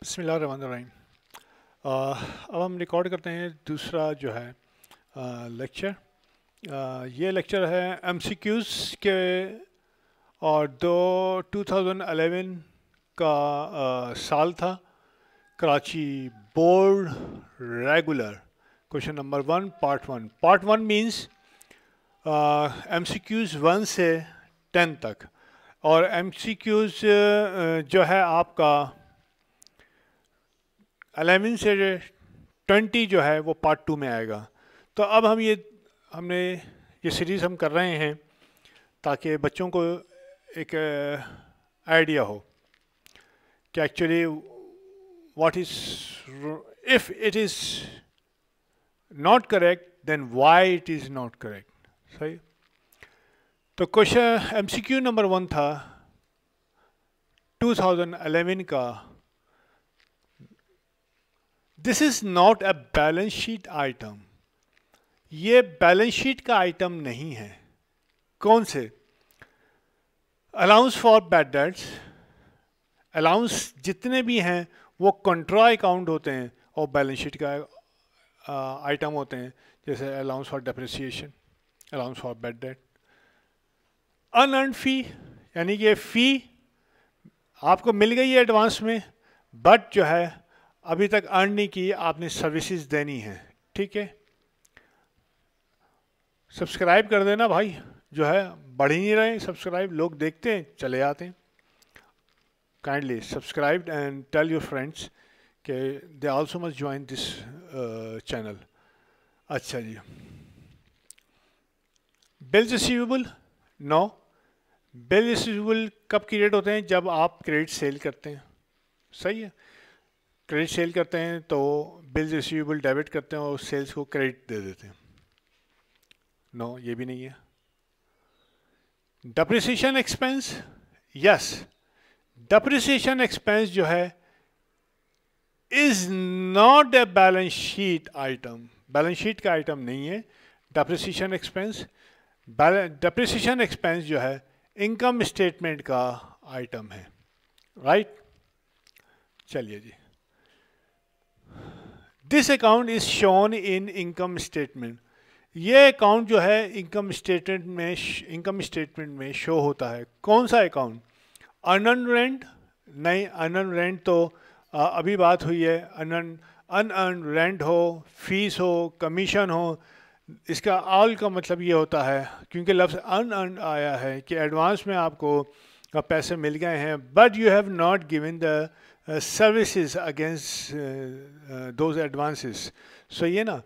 बिस्मिल्लाहिर्रहमानिर्रहीम। अब हम रिकॉर्ड करते हैं दूसरा जो है लेक्चर। ये लेक्चर है एमसीक्यूज़ के और 2011 का साल था। Karachi board regular question number 1 part 1 means MCQs 1 से 10 तक, और एमसीक्यूज़ जो है आपका 11 से 20 जो है वो पार्ट 2 में आएगा। तो अब हमने ये सीरीज़ हम कर रहे हैं ताकि बच्चों को एक आइडिया हो कि actually what is, if it is not correct then why it is not correct. सही। तो क्वेश्चन एमसीक्यू नंबर 1 था 2011 का। This is not a balance sheet item. ये बैलेंस शीट का आइटम नहीं है। कौन से? Allowance for bad debts. Allowance जितने भी हैं वो कंट्रा अकाउंट होते हैं और बैलेंस शीट का आइटम होते हैं, जैसे allowance for depreciation, allowance for bad debt. Unearned fee यानी कि फ़ी आपको मिल गई है एडवांस में, बट जो है अभी तक अर्न नहीं की, आपने सर्विसेज देनी है। ठीक है, सब्सक्राइब कर देना भाई, जो है बढ़ ही नहीं रहे सब्सक्राइब, लोग देखते हैं चले आते हैं। Kindly subscribe and tell your friends कि they also must join this channel. अच्छा जी, bills receivable. No, bill receivable कब क्रिएट होते हैं? जब आप क्रेडिट सेल करते हैं। सही है, क्रेडिट सेल करते हैं तो बिल रिसीवेबल डेबिट करते हैं और सेल्स को क्रेडिट दे देते हैं। नो, ये भी नहीं है। Depreciation expense, yes, depreciation expense जो है is not a balance sheet item. Balance sheet का आइटम नहीं है डेप्रिसिएशन एक्सपेंस। डेप्रिसिएशन एक्सपेंस जो है इनकम स्टेटमेंट का आइटम है। राइट। चलिए जी, this account is shown in income statement. ये अकाउंट जो है इनकम स्टेटमेंट में शो होता है। कौन सा अकाउंट? Unearned rent? नहीं, अनअर्न्ड रेंट तो अभी बात हुई है। अनअर्न्ड रेंट हो, फीस हो, कमीशन हो, इसका ऑल का मतलब ये होता है, क्योंकि लफ्ज़ अनअर्न्ड आया है कि एडवांस में आपको पैसे मिल गए हैं, but you have not given the services against those advances. So ये ना,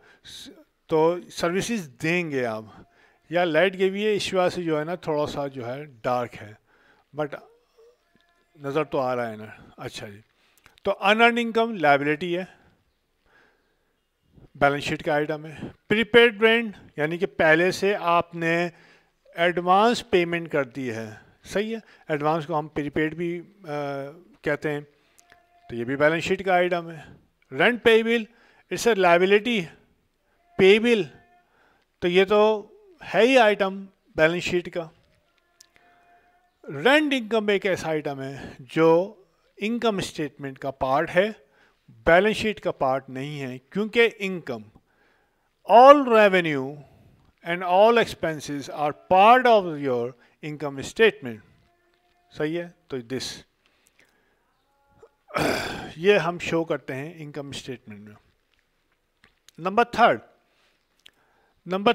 तो सर्विसेज देंगे आप, या लाइट के भी है, इस वजह से जो है ना थोड़ा सा जो है डार्क है, बट नज़र तो आ रहा है ना। अच्छा जी, तो अनअर्न इनकम लायबिलिटी है, बैलेंस शीट का आइटम है। प्रीपेड रेंट यानी कि पहले से आपने एडवांस पेमेंट कर दी है। सही है, एडवांस को हम प्रीपेड भी कहते हैं, तो ये भी बैलेंस शीट का आइटम है। Rent payable, it's a liability. Payable तो ये तो है ही आइटम बैलेंस शीट का। रेंट इनकम एक ऐसा आइटम है जो इनकम स्टेटमेंट का पार्ट है, बैलेंस शीट का पार्ट नहीं है, क्योंकि income, all revenue and all expenses are part of your income statement. सही है, तो दिस ये हम शो करते हैं इनकम स्टेटमेंट में। नंबर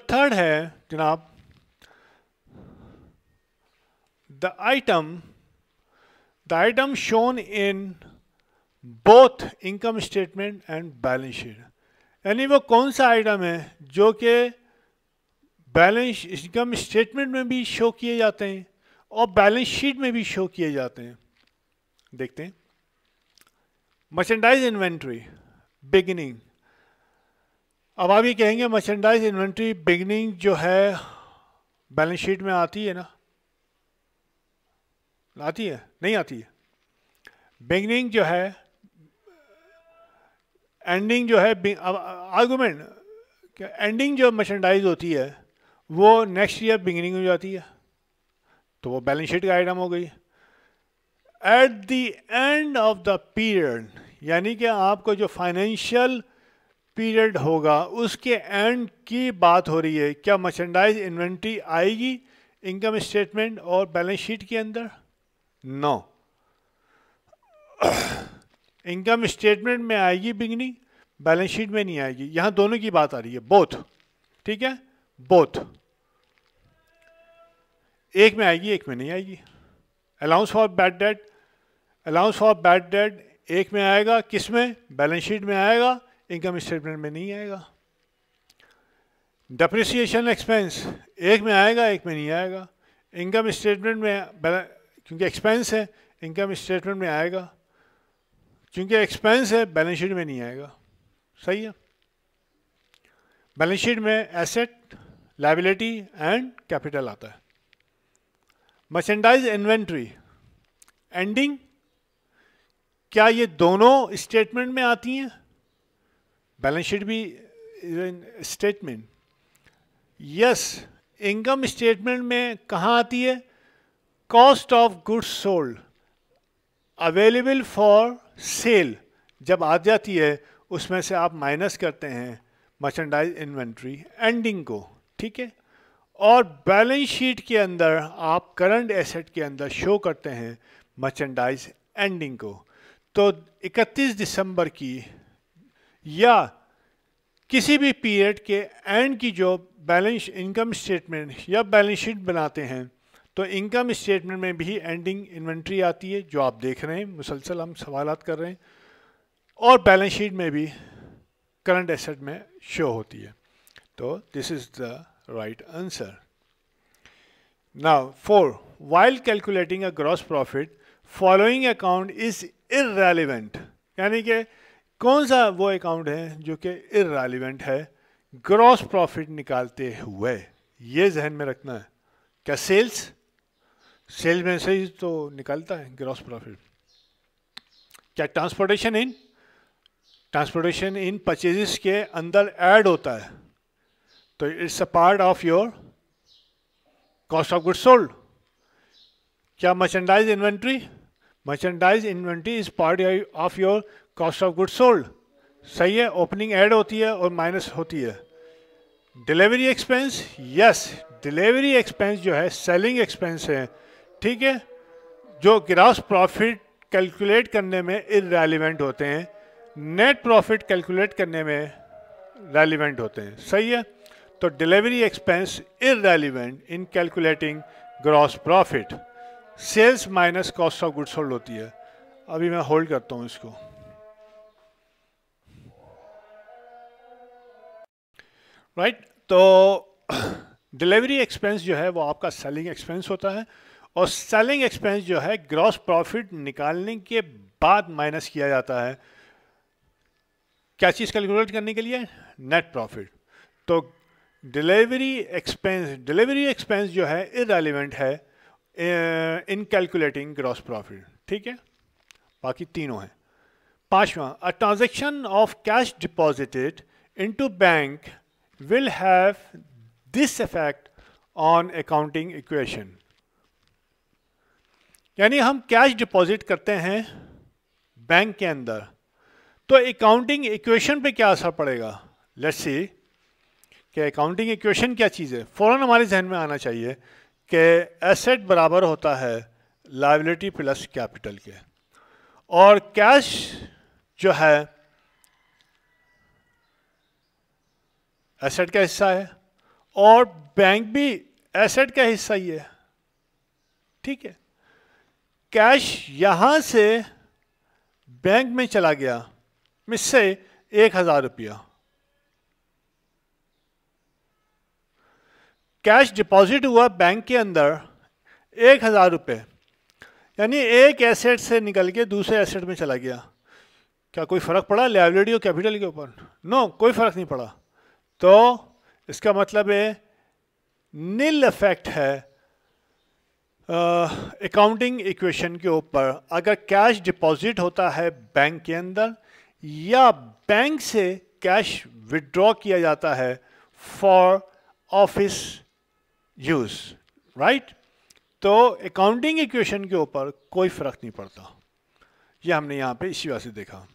थर्ड है जनाब, the item shown in both income statement and balance sheet. यानी वो कौन सा आइटम है जो कि बैलेंस इनकम स्टेटमेंट में भी शो किए जाते हैं और बैलेंस शीट में भी शो किए जाते हैं। देखते हैं। Merchandise inventory beginning. अब आप ये कहेंगे मर्चेंडाइज इन्वेंट्री बिगिनिंग जो है बैलेंस शीट में आती है ना? आती है? नहीं आती है। बिगिनिंग जो है, एंडिंग जो है, आर्गूमेंट एंडिंग जो मर्चेंडाइज होती है वो नेक्स्ट ईयर बिगिनिंग हो जाती है, तो वो बैलेंस शीट का आइटम हो गई। At the end of the period, यानी कि आपको जो फाइनेंशियल पीरियड होगा उसके एंड की बात हो रही है, क्या मर्चेंडाइज इन्वेंट्री आएगी इनकम स्टेटमेंट और बैलेंस शीट के अंदर? नो। इनकम स्टेटमेंट में आएगी बिगनिंग, बैलेंस शीट में नहीं आएगी। यहां दोनों की बात आ रही है, बोथ। ठीक है, बोथ। एक में आएगी, एक में नहीं आएगी। Allowance for bad date, allowance for bad date एक में आएगा, किस में? बैलेंस शीट में आएगा, इनकम स्टेटमेंट में नहीं आएगा। डेप्रिसिएशन एक्सपेंस एक में आएगा, एक में नहीं आएगा। इनकम स्टेटमेंट में क्योंकि एक्सपेंस है, इनकम स्टेटमेंट में आएगा, क्योंकि एक्सपेंस है, बैलेंस शीट में नहीं आएगा। सही है। बैलेंस शीट में एसेट, लायबिलिटी एंड कैपिटल आता है। मर्चेंडाइज इन्वेंट्री एंडिंग, क्या ये दोनों स्टेटमेंट में आती हैं? बैलेंस शीट भी स्टेटमेंट। यस, इनकम स्टेटमेंट में कहाँ आती है? Cost of goods sold available for sale जब आ जाती है, उसमें से आप माइनस करते हैं मर्चेंडाइज इन्वेंट्री एंडिंग को। ठीक है। और बैलेंस शीट के अंदर आप करंट एसेट के अंदर शो करते हैं मर्चेंडाइज एंडिंग को। तो 31 दिसंबर की या किसी भी पीरियड के एंड की जो बैलेंस इनकम स्टेटमेंट या बैलेंस शीट बनाते हैं, तो इनकम स्टेटमेंट में भी एंडिंग इन्वेंट्री आती है, जो आप देख रहे हैं, मुसलसल हम सवालात कर रहे हैं, और बैलेंस शीट में भी करंट एसेट में शो होती है। तो this is the right answer. Now 4, while calculating a gross profit following account is irrelevant, यानी कि कौन सा वो अकाउंट है जो कि irrelevant है ग्रॉस प्रॉफिट निकालते हुए? ये जहन में रखना है। क्या सेल्स? सेल्स में से ही तो निकलता है ग्रॉस प्रॉफिट। क्या ट्रांसपोर्टेशन इन परचेजेस के अंदर ऐड होता है, तो it's a part of your cost of goods sold. क्या merchandise inventory is part of your cost of goods sold? सही है, ओपनिंग ऐड होती है और माइनस होती है। Delivery expense, yes, delivery expense जो है सेलिंग एक्सपेंस है। ठीक है, जो ग्रॉस प्रॉफिट कैलकुलेट करने में इररेलेवेंट होते हैं, नेट प्रॉफिट कैलकुलेट करने में रेलिवेंट होते हैं। सही है। तो delivery expense irrelevant in calculating gross profit. Sales minus cost of goods sold होती है। अभी मैं होल्ड करता हूं इसको। राइट, तो डिलीवरी एक्सपेंस जो है वो आपका सेलिंग एक्सपेंस होता है, और सेलिंग एक्सपेंस जो है ग्रॉस प्रॉफिट निकालने के बाद माइनस किया जाता है। क्या चीज़ कैलकुलेट करने के लिए? Net profit. तो डिलीवरी एक्सपेंस जो है इररेलेवेंट है इन कैलकुलेटिंग ग्रॉस प्रॉफिट। ठीक है, बाकी तीनों हैं। 5वां, a transaction of cash deposited into bank will have this effect on accounting equation। यानी हम कैश डिपॉजिट करते हैं बैंक के अंदर, तो अकाउंटिंग इक्वेशन पे क्या असर पड़ेगा? लेट्स सी कि अकाउंटिंग इक्वेशन क्या चीज़ है। फ़ौरन हमारे जहन में आना चाहिए कि एसेट बराबर होता है लायबिलिटी प्लस कैपिटल के, और कैश जो है एसेट का हिस्सा है, और बैंक भी एसेट का हिस्सा ही है। ठीक है, कैश यहां से बैंक में चला गया, मिससे 1000 रुपया। कैश डिपॉजिट हुआ बैंक के अंदर 1000 रुपये, यानी एक एसेट से निकल के दूसरे एसेट में चला गया। क्या कोई फर्क पड़ा लायबिलिटी और कैपिटल के ऊपर? नो, कोई फर्क नहीं पड़ा। तो इसका मतलब है नील इफेक्ट है अकाउंटिंग इक्वेशन के ऊपर अगर कैश डिपॉजिट होता है बैंक के अंदर, या बैंक से कैश विड्रॉ किया जाता है फॉर ऑफिस यूज। राइट, तो अकाउंटिंग इक्वेशन के ऊपर कोई फर्क नहीं पड़ता। ये हमने यहाँ पे इसी वजह से देखा।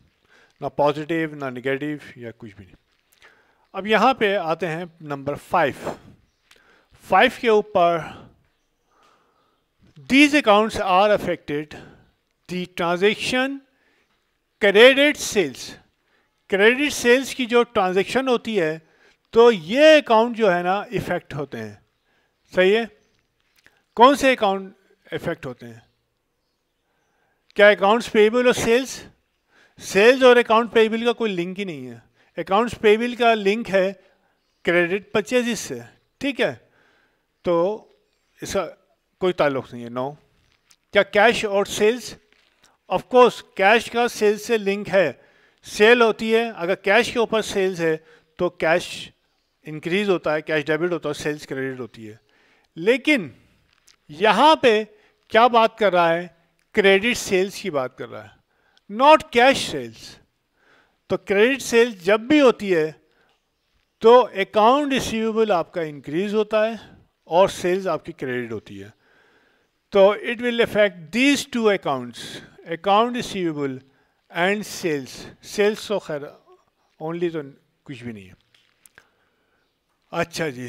ना पॉजिटिव ना नेगेटिव या कुछ भी नहीं। अब यहाँ पे आते हैं नंबर 5 के ऊपर, these accounts are affected the transaction credit sales. Credit sales की जो ट्रांजैक्शन होती है तो ये अकाउंट जो है ना इफेक्ट होते हैं। सही है? कौन से अकाउंट इफेक्ट होते हैं? क्या अकाउंट्स पेएबल और सेल्स? सेल्स और अकाउंट पेएबल का कोई लिंक ही नहीं है। अकाउंट्स पेएबल का लिंक है क्रेडिट परचेजिस से, ठीक है? तो इसका कोई ताल्लुक नहीं है। नो। क्या कैश और सेल्स? ऑफ कोर्स कैश का सेल्स से लिंक है। सेल होती है, अगर कैश के ऊपर सेल्स है तो कैश इंक्रीज होता है, कैश डेबिट होता है, सेल्स क्रेडिट होती है। लेकिन यहाँ पे क्या बात कर रहा है? क्रेडिट सेल्स की बात कर रहा है, नॉट कैश सेल्स। तो क्रेडिट सेल्स जब भी होती है तो अकाउंट रिसीवेबल आपका इंक्रीज होता है और सेल्स आपकी क्रेडिट होती है। तो it will affect these two accounts, account receivable and sales. Sales तो खैर ओनली तो कुछ भी नहीं है। अच्छा जी,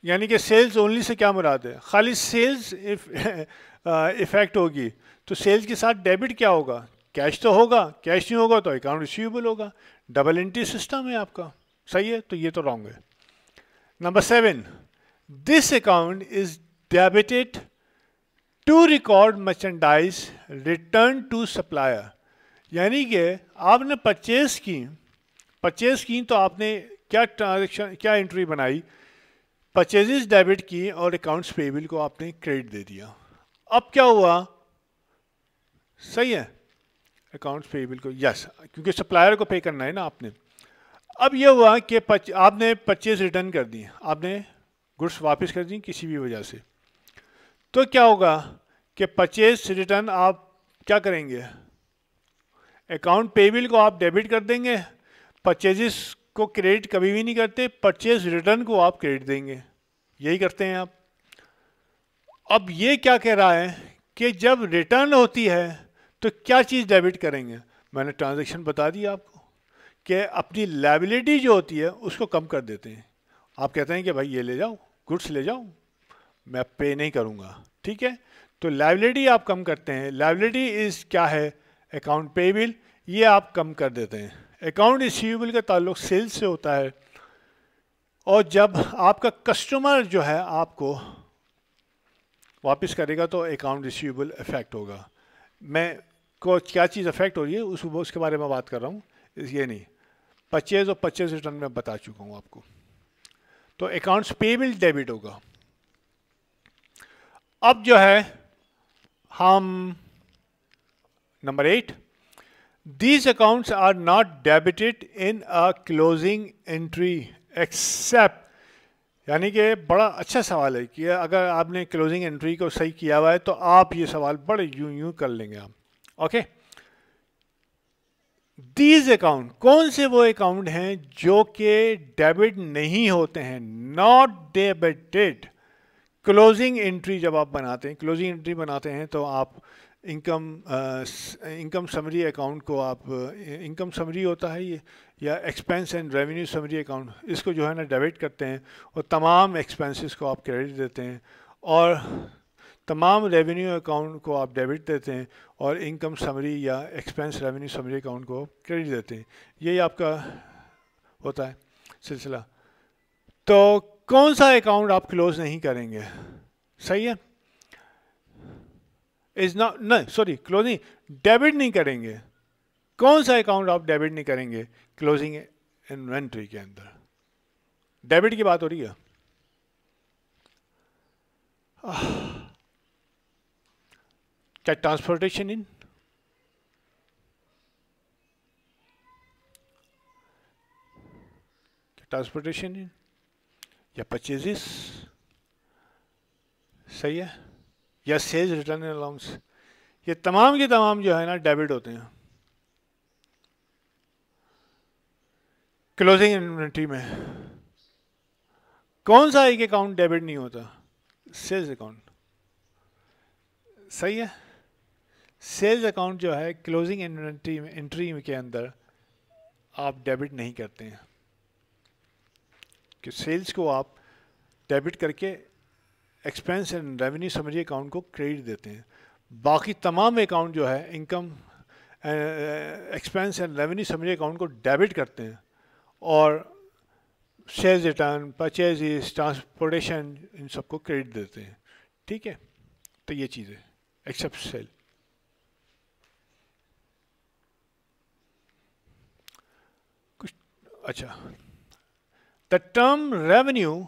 यानी कि सेल्स ओनली से क्या मुराद है? खाली सेल्स इफेक्ट होगी तो सेल्स के साथ डेबिट क्या होगा? कैश तो होगा, कैश नहीं होगा तो अकाउंट रिसीवेबल होगा। डबल एंट्री सिस्टम है आपका। सही है? तो ये तो रॉन्ग है। Number 7, this account is debited to record merchandise return to supplier. यानी कि आपने परचेज की तो आपने क्या ट्रांजेक्शन, क्या एंट्री बनाई? परचेजेस डेबिट की और अकाउंट्स पेएबल को आपने क्रेडिट दे दिया। अब क्या हुआ? सही है? अकाउंट्स पेएबल को यस, क्योंकि सप्लायर को पे करना है ना आपने। अब ये हुआ कि आपने परचेज रिटर्न कर दी, आपने गुड्स वापस कर दी किसी भी वजह से। तो क्या होगा कि परचेज रिटर्न आप क्या करेंगे? अकाउंट पेएबल को आप डेबिट कर देंगे, परचेजेस को क्रेडिट कभी भी नहीं करते, परचेज रिटर्न को आप क्रेडिट देंगे, यही करते हैं आप। अब ये क्या कह रहा है कि जब रिटर्न होती है तो क्या चीज़ डेबिट करेंगे? मैंने ट्रांजैक्शन बता दी आपको कि अपनी लायबिलिटी जो होती है उसको कम कर देते हैं। आप कहते हैं कि भाई ये ले जाओ, गुड्स ले जाओ, मैं पे नहीं करूँगा, ठीक है? तो लायबिलिटी आप कम करते हैं। लायबिलिटी इज क्या है? अकाउंट पेएबल, ये आप कम कर देते हैं। अकाउंट रिसीवेबल का ताल्लुक सेल्स से होता है, और जब आपका कस्टमर जो है आपको वापस करेगा तो अकाउंट रिसीवेबल इफेक्ट होगा। मैं को क्या चीज़ इफेक्ट हो रही है उसके बारे में बात कर रहा हूँ, ये नहीं। परचेज और परचेज रिटर्न में बता चुका हूँ आपको। तो अकाउंट्स पेएबल डेबिट होगा। अब जो है हम number 8, these accounts are not debited in a closing entry except, यानी कि बड़ा अच्छा सवाल है कि अगर आपने क्लोजिंग एंट्री को सही किया हुआ है तो आप ये सवाल बड़े यूं कर लेंगे आप। ओके, दीज अकाउंट, कौन से वो अकाउंट हैं जो कि डेबिट नहीं होते हैं? Not debited. क्लोजिंग एंट्री जब आप बनाते हैं, क्लोजिंग एंट्री बनाते हैं तो आप इनकम समरी अकाउंट को आप, इनकम समरी होता है ये, या expense and revenue summary account, इसको जो है ना डेबिट करते हैं और तमाम एक्सपेंसेस को आप क्रेडिट देते हैं, और तमाम रेवेन्यू अकाउंट को आप डेबिट देते हैं और इनकम समरी या एक्सपेंस रेवेन्यू समरी अकाउंट को क्रेडिट देते हैं। यही आपका होता है सिलसिला। तो कौन सा अकाउंट आप क्लोज नहीं करेंगे? सही है? इज नॉट, नहीं सॉरी, क्लोजिंग डेबिट नहीं करेंगे। कौन सा अकाउंट आप डेबिट नहीं करेंगे क्लोजिंग इन्वेंट्री के अंदर? डेबिट की बात हो रही है। क्या ट्रांसपोर्टेशन इन, ट्रांसपोर्टेशन इन या परचेजेस? सही है? या सेल्स रिटर्न अलाउंस? ये तमाम के तमाम जो है ना डेबिट होते हैं क्लोजिंग इन्वेंट्री में। कौन सा एक अकाउंट डेबिट नहीं होता? Sales account. सही है? सेल्स अकाउंट जो है क्लोजिंग एंट्री के अंदर आप डेबिट नहीं करते हैं, कि सेल्स को आप डेबिट करके expense and revenue summary account को क्रेडिट देते हैं। बाकी तमाम अकाउंट जो है income expense and revenue summary account को डेबिट करते हैं और सेल्स रिटर्न, परचेज, ट्रांसपोर्टेशन, इन सबको क्रेडिट देते हैं। ठीक है, तो ये चीज़ है एक्सेप्ट सेल। कुछ अच्छा, the term revenue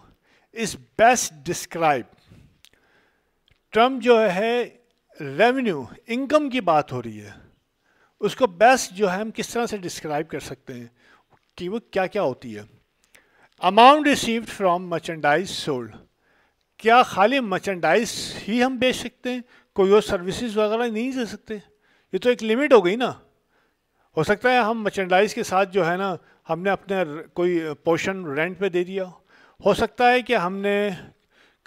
is best describe. Term जो है रेवेन्यू, इनकम की बात हो रही है, उसको बेस्ट जो है हम किस तरह से डिस्क्राइब कर सकते हैं कि वो क्या क्या होती है। Amount received from merchandise sold, क्या खाली मर्चेंडाइज ही हम बेच सकते हैं, कोई और सर्विसेज वगैरह नहीं दे सकते? ये तो एक लिमिट हो गई ना। हो सकता है हम मर्चेंडाइज के साथ जो है ना हमने अपने कोई पोर्शन रेंट पे दे दिया, हो सकता है कि हमने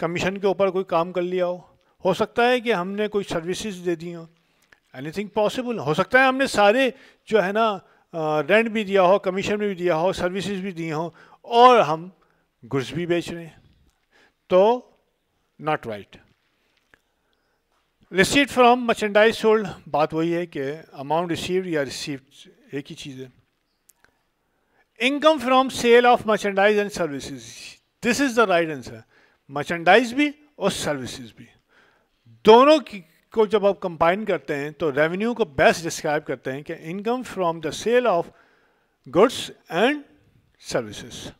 कमीशन के ऊपर कोई काम कर लिया हो सकता है कि हमने कोई सर्विसेज दे दी हो, एनीथिंग पॉसिबल। हो सकता है हमने सारे जो है ना रेंट भी दिया हो, कमीशन भी दिया हो, सर्विसेज भी दिए हो और हम गुड्स भी बेच रहे हैं, तो not right. Receipt from merchandise sold, बात वही है कि अमाउंट रिसीव्ड या रिसीव्ड एक ही चीज़ है। Income from sale of merchandise and services, this is the right answer. Merchandise भी और सर्विसेज भी, दोनों को जब आप कंबाइन करते हैं तो रेवेन्यू को बेस्ट डिस्क्राइब करते हैं कि income from the sale of goods and services.